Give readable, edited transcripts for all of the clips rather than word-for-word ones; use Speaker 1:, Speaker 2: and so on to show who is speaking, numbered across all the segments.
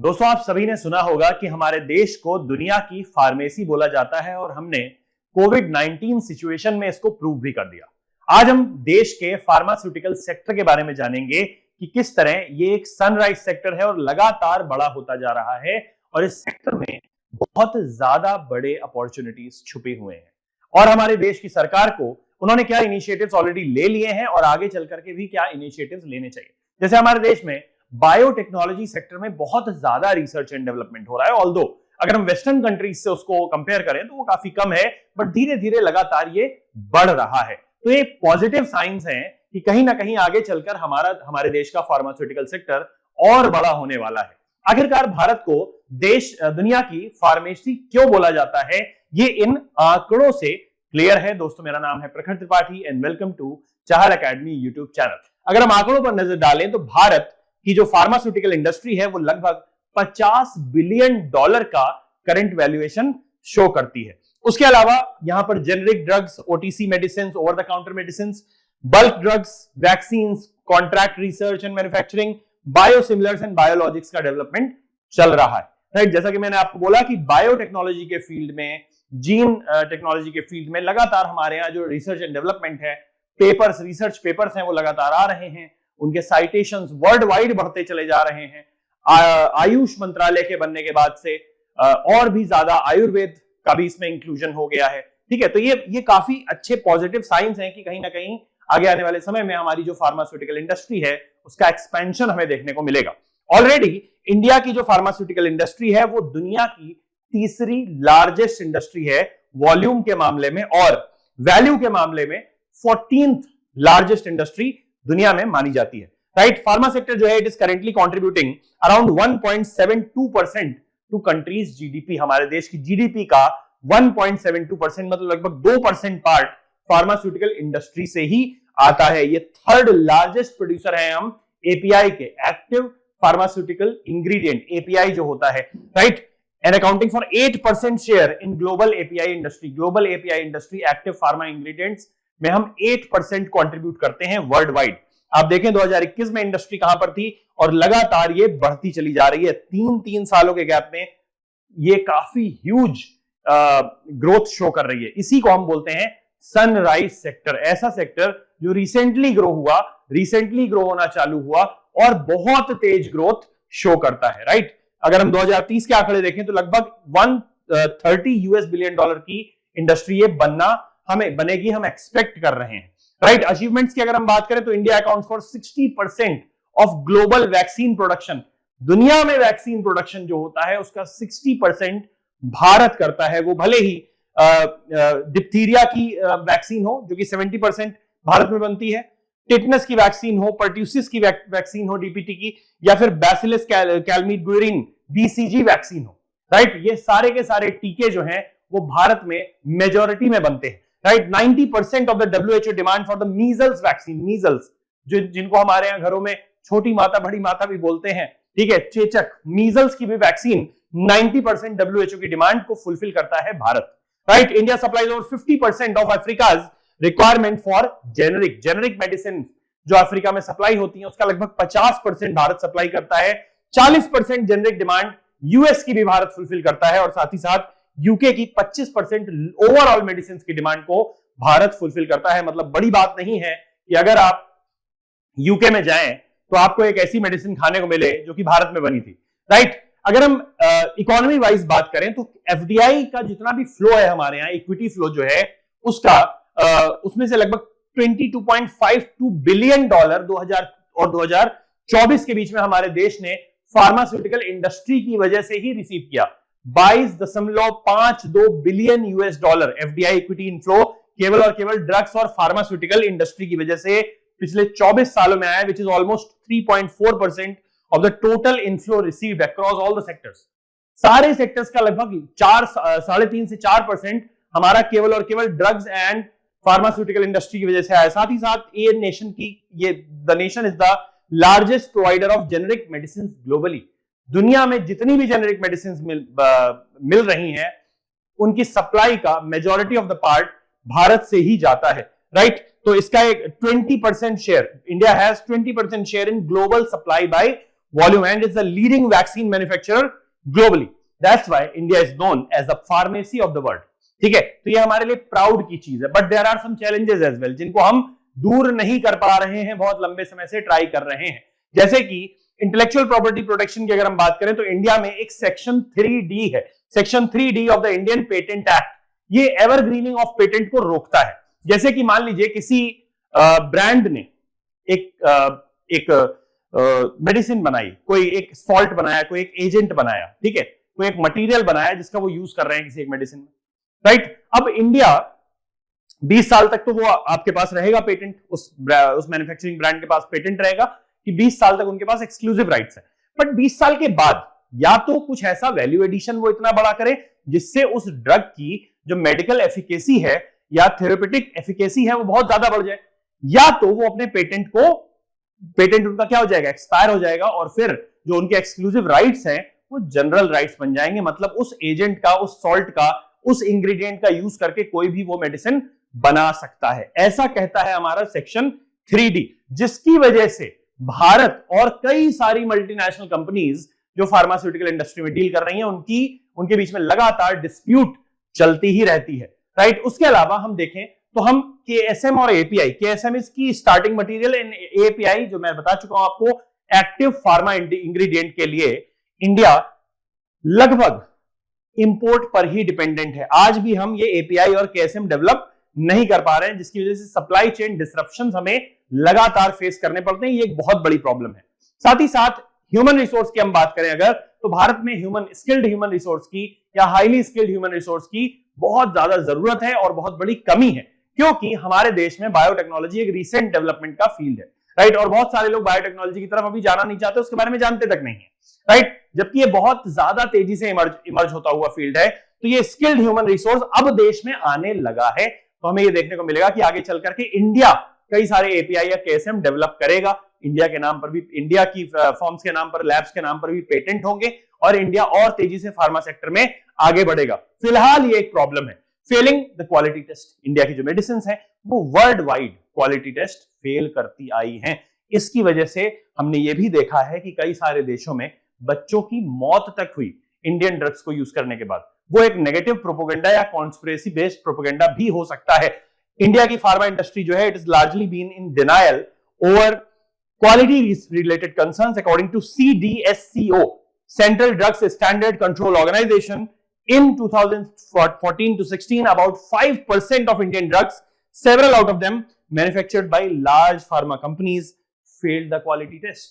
Speaker 1: दोस्तों, आप सभी ने सुना होगा कि हमारे देश को दुनिया की फार्मेसी बोला जाता है और हमने कोविड 19 सिचुएशन में इसको प्रूव भी कर दिया। आज हम देश के फार्मास्यूटिकल सेक्टर के बारे में जानेंगे कि किस तरह ये एक सनराइज सेक्टर है और लगातार बड़ा होता जा रहा है और इस सेक्टर में बहुत ज्यादा बड़े अपॉर्चुनिटीज छुपे हुए हैं और हमारे देश की सरकार को उन्होंने क्या इनिशिएटिव्स ऑलरेडी ले लिए हैं और आगे चल करके भी क्या इनिशिएटिव्स लेने चाहिए। जैसे हमारे देश में बायोटेक्नोलॉजी सेक्टर में बहुत ज्यादा रिसर्च एंड डेवलपमेंट हो रहा है। ऑल्दो अगर हम वेस्टर्न कंट्रीज से उसको कंपेयर करें तो वो काफी कम है, बट धीरे धीरे लगातार ये बढ़ रहा है। तो ये पॉजिटिव साइंस हैं कि कहीं ना कहीं आगे चलकर हमारे देश का फार्मास्यूटिकल सेक्टर और बड़ा होने वाला है। आखिरकार भारत को दुनिया की फार्मेसी क्यों बोला जाता है, ये इन आंकड़ों से क्लियर है। दोस्तों, मेरा नाम है Prakhar Tripathi and welcome to Chahal Academy YouTube channel. अगर हम आंकड़ों पर नजर डालें तो भारत की जो फार्मास्यूटिकल इंडस्ट्री है वो लगभग $50 बिलियन का करंट वैल्यूएशन शो करती है। उसके अलावा यहां पर generic drugs, OTC medicine, over the counter medicine, bulk drugs, vaccine, contract research and manufacturing, biosimilars and biologics का डेवलपमेंट चल रहा है। राइट, जैसा कि मैंने आपको बोला कि बायोटेक्नोलॉजी के फील्ड में, जीन टेक्नोलॉजी के फील्ड में लगातार हमारे यहाँ जो रिसर्च एंड डेवलपमेंट है, रिसर्च पेपर्स हैं वो लगातार आ रहे हैं। उनके साइटेशंस वर्ल्ड वाइड बढ़ते चले जा रहे हैं। आयुष मंत्रालय के बनने के बाद से और भी ज्यादा आयुर्वेद का भी इसमें इंक्लूजन हो गया है। ठीक है, तो ये काफी अच्छे पॉजिटिव साइंस हैं कि कहीं ना कहीं आगे आने वाले समय में हमारी जो फार्मास्यूटिकल इंडस्ट्री है उसका एक्सपेंशन हमें देखने को मिलेगा। ऑलरेडी इंडिया की जो फार्मास्यूटिकल इंडस्ट्री है वो दुनिया की तीसरी लार्जेस्ट इंडस्ट्री है वॉल्यूम के मामले में, और वैल्यू के मामले में 14th लार्जेस्ट इंडस्ट्री दुनिया में मानी जाती है। राइट, फार्मा सेक्टर जो है it is currently contributing around 1.72% to country's GDP. हमारे देश की जीडीपी का 1.72% मतलब लगभग 2% पार्ट फार्मास्यूटिकल इंडस्ट्री से ही आता है। ये थर्ड लार्जेस्ट प्रोड्यूसर है हम एपीआई के, एक्टिव फार्मास्यूटिकल इंग्रेडिएंट, एपीआई जो होता है। Right, and accounting for 8% share in global API industry. Global API industry active pharma ingredients में हम 8% कंट्रीब्यूट करते हैं वर्ल्ड वाइड। आप देखें 2021 में इंडस्ट्री कहां पर थी और लगातार ये बढ़ती चली जा रही है। तीन सालों के गैप में ये काफी ह्यूज ग्रोथ शो कर रही है। इसी को हम बोलते हैं सनराइज सेक्टर। ऐसा सेक्टर जो रिसेंटली ग्रो होना चालू हुआ और बहुत तेज ग्रोथ शो करता है। राइट, अगर हम 2030 के आंकड़े देखें तो लगभग $130 बिलियन की इंडस्ट्री ये बनेगी, हम एक्सपेक्ट कर रहे हैं। राइट, अचीवमेंट्स की अगर हम बात करें तो India accounts for 60% of global vaccine production. दुनिया में वैक्सीन प्रोडक्शन जो होता है उसका 60% भारत करता है। वो भले ही डिप्थीरिया की वैक्सीन हो जो कि 70% भारत में बनती है, टिटनस की वैक्सीन हो, पर्ट्यूसिस की वैक्सीन हो डीपीटी की, या फिर बैसिलस कैलमीग्यूरिन बीसीजी वैक्सीन हो। राइट, ये सारे के सारे टीके जो हैं वो भारत में मेजॉरिटी में बनते हैं। Right, 90% of the WHO demand for the measles vaccine, measles जिनको हमारे यहाँ घरों में छोटी माता बड़ी माता भी बोलते हैं, ठीक है, चेचक, मीजल्स की भी वैक्सीन 90% WHO की डिमांड को फुलफिल करता है Bharat. Right, India supplies over 50% of Africa's requirement for generic medicine जो अफ्रीका में सप्लाई होती है उसका लगभग 50% भारत सप्लाई करता है। 40% जेनरिक डिमांड यूएस की भी भारत फुलफिल करता है और साथ ही साथ यूके की 25% ओवरऑल मेडिसिन की डिमांड को भारत फुलफिल करता है। मतलब बड़ी बात नहीं है कि अगर आप यूके में जाएं तो आपको एक ऐसी मेडिसिन खाने को मिले जो कि भारत में बनी थी। राइट, अगर हम इकोनॉमी वाइज बात करें तो एफडीआई का जितना भी फ्लो है हमारे यहाँ, इक्विटी फ्लो जो है उसमें से लगभग $22.52 बिलियन 2000 और 2024 के बीच में हमारे देश ने फार्मास्यूटिकल इंडस्ट्री की वजह से ही रिसीव किया। $22.52 बिलियन एफडीआई इक्विटी इनफ्लो केवल और केवल ड्रग्स और फार्मास्यूटिकल इंडस्ट्री की वजह से पिछले 24 सालों में आया, which is almost 3.4% of the total inflow received across all the sectors. सारे सेक्टर्स का लगभग 3.5 से 4% हमारा केवल और केवल ड्रग्स एंड फार्मास्यूटिकल इंडस्ट्री की वजह से आया। साथ ही साथ the nation is the largest provider of generic medicine globally. दुनिया में जितनी भी जेनरिक मेडिसिन मिल रही हैं उनकी सप्लाई का majority of the part Bharat से ही जाता है। राइट, तो इसका एक 20% share, India has 20% share in global supply bye volume and is the leading vaccine manufacturer globally. That's why India is known as the pharmacy of the world. ठीक है, तो ये हमारे लिए प्राउड की चीज है, but there are some challenges as well, जिनको हम दूर नहीं कर पा रहे हैं, बहुत लंबे समय से ट्राई कर रहे हैं। जैसे कि इंटेलेक्चुअल प्रॉपर्टी प्रोटेक्शन की अगर हम बात करें तो इंडिया में एक सेक्शन 3D है, section 3D of the Indian patent act. ये एवरग्रीनिंग ऑफ पेटेंट को रोकता है। जैसे कि मान लीजिए किसी ब्रांड ने एक मेडिसिन बनाई, कोई एक सॉल्ट बनाया, कोई एक एजेंट बनाया, ठीक है, कोई एक मटेरियल बनाया जिसका वो यूज कर रहे हैं किसी एक मेडिसिन में, राइट। अब इंडिया 20 साल तक तो वो आपके पास रहेगा पेटेंट, उस मैन्युफैक्चरिंग ब्रांड के पास पेटेंट रहेगा कि 20 साल तक उनके पास एक्सक्लूसिव राइट्स है। बट 20 साल के बाद या तो कुछ ऐसा वैल्यू एडिशन वो इतना बड़ा करे जिससे उस ड्रग की जो मेडिकल एफिकेसी है या थेरेपेटिक एफिकेसी है वो बहुत ज्यादा बढ़ जाए, या तो वो अपने पेटेंट उनका क्या हो जाएगा, एक्सपायर हो जाएगा, और फिर जो उनके एक्सक्लूसिव राइट्स हैं वो जनरल राइट्स बन जाएंगे। मतलब उस एजेंट का, उस सॉल्ट का, उस इंग्रेडिएंट का यूज करके कोई भी वो मेडिसिन बना सकता है। ऐसा कहता है हमारा सेक्शन 3D, जिसकी वजह से भारत और कई सारी मल्टीनेशनल कंपनीज जो फार्मास्यूटिकल इंडस्ट्री में डील कर रही हैं उनके बीच में लगातार डिस्प्यूट चलती ही रहती है, राइट। उसके अलावा हम देखें तो हम KSM और API, KSM इसकी स्टार्टिंग मटेरियल, API जो मैं बता चुका हूं आपको एक्टिव फार्मा इंग्रेडिएंट के लिए इंडिया लगभग इंपोर्ट पर ही डिपेंडेंट है। आज भी हम ये API और KSM डेवलप नहीं कर पा रहे हैं, जिसकी वजह से सप्लाई चेन डिसरप्शंस हमें लगातार फेस करने पड़ते हैं। ये एक बहुत बड़ी प्रॉब्लम है। साथ ही साथ ह्यूमन रिसोर्स की हम बात करें अगर, तो भारत में स्किल्ड ह्यूमन रिसोर्स की या हाईली स्किल्ड ह्यूमन रिसोर्स की बहुत ज्यादा जरूरत है और बहुत बड़ी कमी है, क्योंकि हमारे देश में बायोटेक्नोलॉजी एक रीसेंट डेवलपमेंट का फील्ड है, राइट। और बहुत सारे लोग बायोटेक्नोलॉजी की तरफ अभी जाना नहीं चाहते, उसके बारे में जानते तक नहीं है, राइट। जबकि ये बहुत ज्यादा तेजी से इमर्ज होता हुआ फील्ड है। तो ये स्किल्ड ह्यूमन रिसोर्स अब देश में आने लगा है, तो हमें ये देखने को मिलेगा कि आगे चल करके इंडिया कई सारे API या KSM डेवलप करेगा। इंडिया के नाम पर भी, इंडिया की फॉर्म्स के नाम पर, लैब्स के नाम पर भी पेटेंट होंगे और इंडिया और तेजी से फार्मा सेक्टर में आगे बढ़ेगा। फिलहाल ये एक प्रॉब्लम है, failing the quality test. India की जो मेडिसिन है वो world wide quality test fail करती आई हैं। इसकी वजह से हमने ये भी देखा है कि कई सारे देशों में बच्चों की मौत तक हुई इंडियन ड्रग्स को यूज करने के बाद। वो एक नेगेटिव प्रोपेगेंडा या कॉन्स्पिरेसी बेस्ड प्रोपेगेंडा भी हो सकता है। इंडिया की फार्मा इंडस्ट्री जो है, it is largely been in denial over quality related concerns according to CDSCO, Central Drugs Standard Control Organization. In 2014 to 16, about 5% of Indian drugs, several out of them manufactured by large pharma companies, failed the quality test.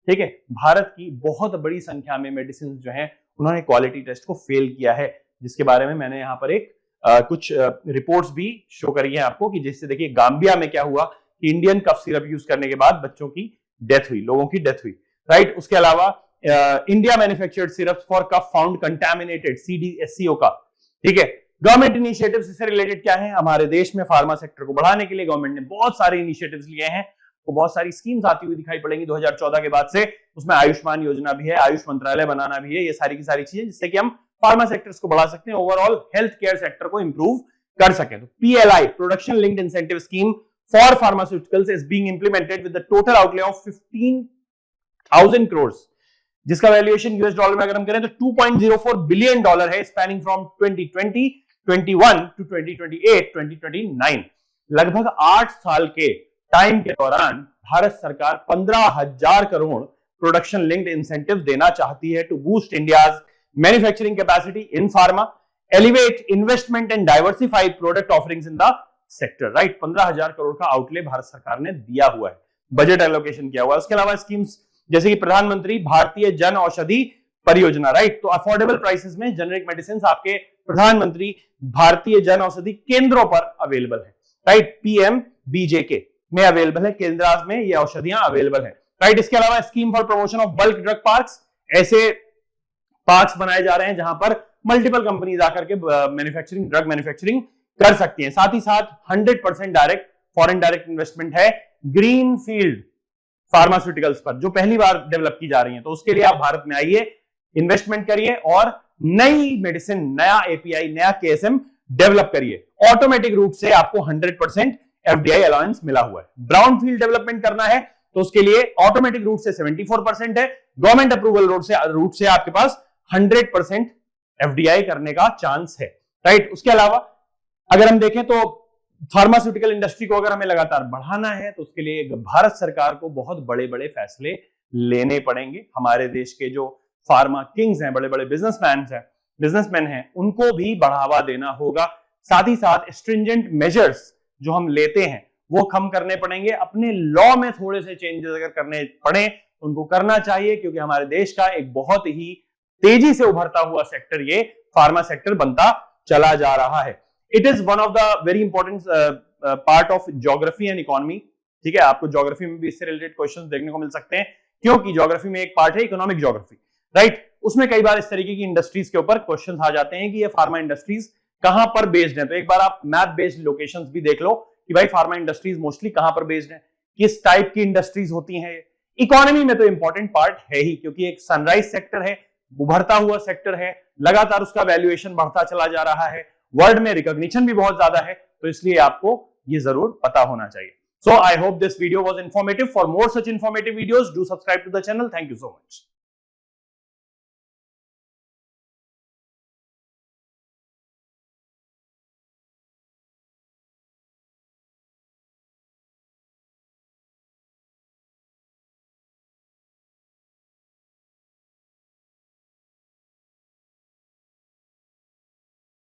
Speaker 1: ठीक है, भारत की बहुत बड़ी संख्या में medicine जो हैं उन्होंने क्वालिटी टेस्ट को फेल किया है, जिसके बारे में मैंने यहाँ पर कुछ रिपोर्ट्स भी शो करी है आपको, कि जिससे देखिए गाम्बिया में क्या हुआ कि इंडियन कफ सिरप यूज करने के बाद बच्चों की डेथ हुई, लोगों की डेथ हुई, राइट। उसके अलावा India manufactured syrups for cough found contaminated, CDSCO का, ठीक है। गवर्नमेंट इनिशिएटिव्स इससे रिलेटेड क्या है, हमारे देश में फार्मा सेक्टर को बढ़ाने के लिए गवर्नमेंट ने बहुत सारे इनिशिएटिव्स लिए हैं, तो बहुत सारी स्कीम्स आती हुई दिखाई पड़ेंगी 2014 के बाद से। उसमें आयुष्मान योजना भी है, आयुष मंत्रालय बनाना भी है, ये सारी की सारी चीजें जिससे कि हम फार्मा सेक्टर्स को बढ़ा सकते हैं, ओवरऑल हेल्थ केयर सेक्टर को इंप्रूव कर सके। तो PLI, production linked incentive scheme for pharmaceuticals, is being implemented with the total outlay of 15,000 crore, जिसका वैल्यूएशन US डॉलर में अगर हम करें तो $2.04 बिलियन है, स्पैनिंग फ्रॉम 2020, 21 टू 2028, 2029। लगभग 8 साल के टाइम के दौरान भारत सरकार 15,000 करोड़ प्रोडक्शन लिंक्ड इंसेंटिव देना चाहती है to boost India's manufacturing capacity in pharma, elevate investment and diversify product offerings in the sector, right. 15,000 crore का आउटले भारत सरकार ने दिया हुआ है, बजट एलोकेशन किया हुआ है। उसके अलावा स्कीम्स जैसे कि प्रधानमंत्री भारतीय जन औषधि परियोजना, राइट, तो अफोर्डेबल प्राइसेस में जेनेरिक मेडिसिन आपके प्रधानमंत्री भारतीय जन औषधि केंद्रों पर अवेलेबल है, राइट। PMBJK में अवेलेबल है, केंद्र में ये औषधियां अवेलेबल है, राइट। इसके अलावा scheme for promotion of bulk drug parks, ऐसे पार्क्स बनाए जा रहे हैं जहां पर मल्टीपल कंपनीज आकर के ड्रग मैन्युफैक्चरिंग कर सकती हैं। साथ ही साथ 100% डायरेक्ट फॉरेन डायरेक्ट इन्वेस्टमेंट है ग्रीन फील्ड फार्मास्यूटिकल्स पर, जो पहली बार डेवलप की जा रही है। तो उसके लिए आप भारत में आइए, इन्वेस्टमेंट करिए और नई मेडिसिन, नया API, नया KSM डेवलप करिए। ऑटोमेटिक रूप से आपको 100% FDI अलाउंस मिला हुआ है। ब्राउन फील्ड डेवलपमेंट करना है तो उसके लिए ऑटोमेटिक रूट से 74% है, गवर्नमेंट अप्रूवल रूट से आपके पास 100% एफडीआई करने का चांस है, राइट। उसके अलावा अगर हम देखें तो फार्मास्यूटिकल इंडस्ट्री को अगर हमें लगातार बढ़ाना है तो उसके लिए भारत सरकार को बहुत बड़े बड़े फैसले लेने पड़ेंगे। हमारे देश के जो फार्मा किंग्स हैं, बड़े बड़े बिजनेसमैन हैं, उनको भी बढ़ावा देना होगा। साथ ही साथ स्ट्रिंजेंट मेजर्स जो हम लेते हैं वो कम करने पड़ेंगे। अपने लॉ में थोड़े से चेंजेस अगर करने पड़े उनको करना चाहिए, क्योंकि हमारे देश का एक बहुत ही तेजी से उभरता हुआ सेक्टर ये फार्मा सेक्टर बनता चला जा रहा है। It is one of the very important part of geography and economy, ठीक है। आपको ज्योग्राफी में भी इससे रिलेटेड क्वेश्चंस देखने को मिल सकते हैं, क्योंकि ज्योग्राफी में एक पार्ट है इकोनॉमिक ज्योग्राफी, राइट। उसमें कई बार इस तरीके की इंडस्ट्रीज के ऊपर क्वेश्चंस आ जाते हैं कि ये फार्मा इंडस्ट्रीज कहां पर बेस्ड है। तो एक बार आप मैप बेस्ड लोकेशंस भी देख लो कि भाई फार्मा इंडस्ट्रीज मोस्टली कहां पर बेस्ड है, किस टाइप की इंडस्ट्रीज होती हैं। इकोनॉमी में तो इंपॉर्टेंट पार्ट है ही, क्योंकि एक सनराइज सेक्टर है, उभरता हुआ सेक्टर है, लगातार उसका वैल्यूएशन बढ़ता चला जा रहा है, वर्ल्ड में रिकॉग्निशन भी बहुत ज्यादा है, तो इसलिए आपको ये जरूर पता होना चाहिए। So I hope this video was informative. For more such informative videos, do subscribe to the channel. Thank you so much.